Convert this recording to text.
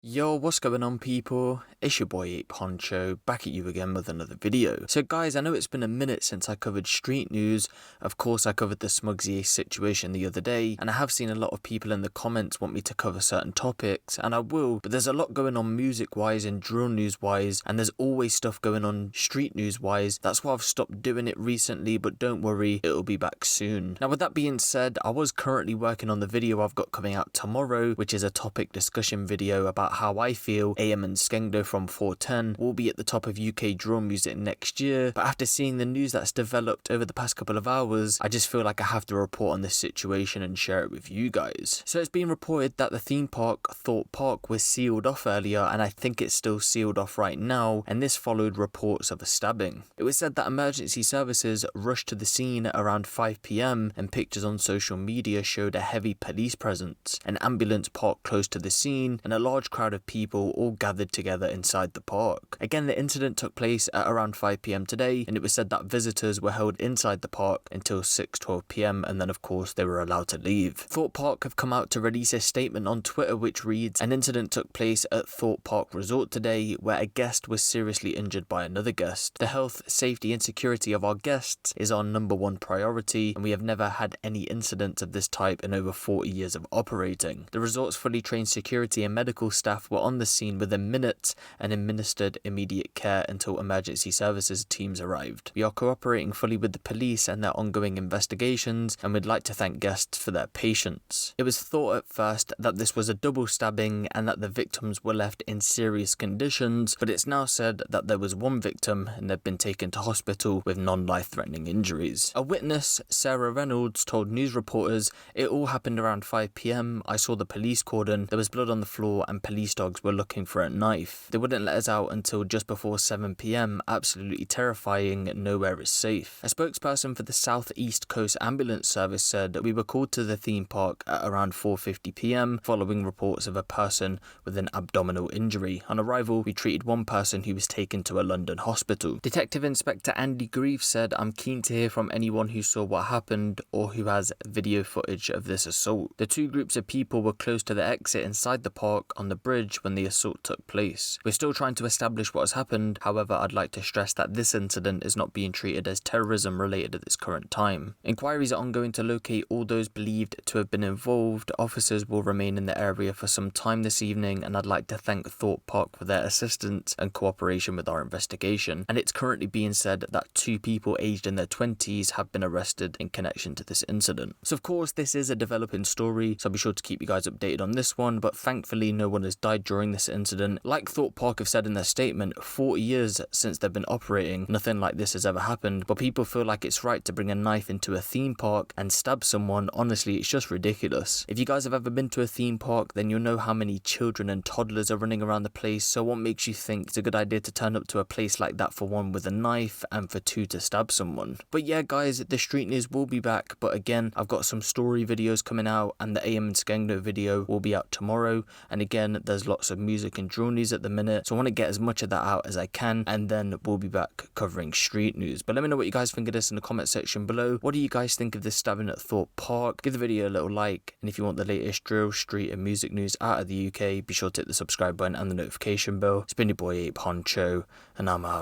Yo, what's going on people? It's your boy Huncho, back at you again with another video. So guys, I know it's been a minute since I covered street news. Of course I covered the Smugsy situation the other day, and I have seen a lot of people in the comments want me to cover certain topics, and I will, but there's a lot going on music wise and drill news wise, and there's always stuff going on street news wise. That's why I've stopped doing it recently, but don't worry, it'll be back soon. Now with that being said, I was currently working on the video I've got coming out tomorrow, which is a topic discussion video about how I feel AM and Skengdo from 410 will be at the top of UK drill music next year, but after seeing the news that's developed over the past couple of hours, I just feel like I have to report on this situation and share it with you guys. So it's been reported that the theme park, Thorpe Park, was sealed off earlier, and I think it's still sealed off right now, and this followed reports of a stabbing. It was said that emergency services rushed to the scene around 5 PM, and pictures on social media showed a heavy police presence, an ambulance parked close to the scene, and a large crowd of people all gathered together inside the park. Again, the incident took place at around 5 PM today, and it was said that visitors were held inside the park until 6:12 PM, and then of course they were allowed to leave. Thorpe Park have come out to release a statement on Twitter which reads, "An incident took place at Thorpe Park Resort today where a guest was seriously injured by another guest. The health, safety and security of our guests is our #1 priority, and we have never had any incidents of this type in over 40 years of operating. The resort's fully trained security and medical staff were on the scene within minutes and administered immediate care until emergency services teams arrived. We are cooperating fully with the police and their ongoing investigations, and we'd like to thank guests for their patience." It was thought at first that this was a double stabbing and that the victims were left in serious conditions, but it's now said that there was one victim and they've been taken to hospital with non-life-threatening injuries. A witness, Sarah Reynolds, told news reporters, "It all happened around 5 PM. I saw the police cordon, there was blood on the floor and police dogs were looking for a knife. They wouldn't let us out until just before 7 PM. Absolutely terrifying. Nowhere is safe." A spokesperson for the South East Coast Ambulance Service said, "We were called to the theme park at around 4:50 PM following reports of a person with an abdominal injury. On arrival, we treated one person who was taken to a London hospital." Detective Inspector Andy Grieve said, "I'm keen to hear from anyone who saw what happened or who has video footage of this assault. The two groups of people were close to the exit inside the park on the bridge when the assault took place. We're still trying to establish what has happened. However, I'd like to stress that this incident is not being treated as terrorism related at this current time. Inquiries are ongoing to locate all those believed to have been involved. Officers will remain in the area for some time this evening, and I'd like to thank Thorpe Park for their assistance and cooperation with our investigation." And it's currently being said that 2 people aged in their 20s have been arrested in connection to this incident. So of course this is a developing story, so I'll be sure to keep you guys updated on this one, but thankfully no one has died during this incident. Like Thorpe Park have said in their statement, 40 years since they've been operating, nothing like this has ever happened, but people feel like it's right to bring a knife into a theme park and stab someone. Honestly, it's just ridiculous. If you guys have ever been to a theme park, then you'll know how many children and toddlers are running around the place, so what makes you think it's a good idea to turn up to a place like that for one with a knife and for 2 to stab someone? But yeah guys, the street news will be back, but again, I've got some story videos coming out, and the AM and Skengdo video will be out tomorrow, and again, there's lots of music and drill news at the minute, so I want to get as much of that out as I can, and then we'll be back covering street news. But let me know what you guys think of this in the comment section below. What do you guys think of this stabbing at Thorpe Park? Give the video a little like, and if you want the latest drill, street and music news out of the UK, be sure to hit the subscribe button and the notification bell. It's been your boy Huncho, and I'm out.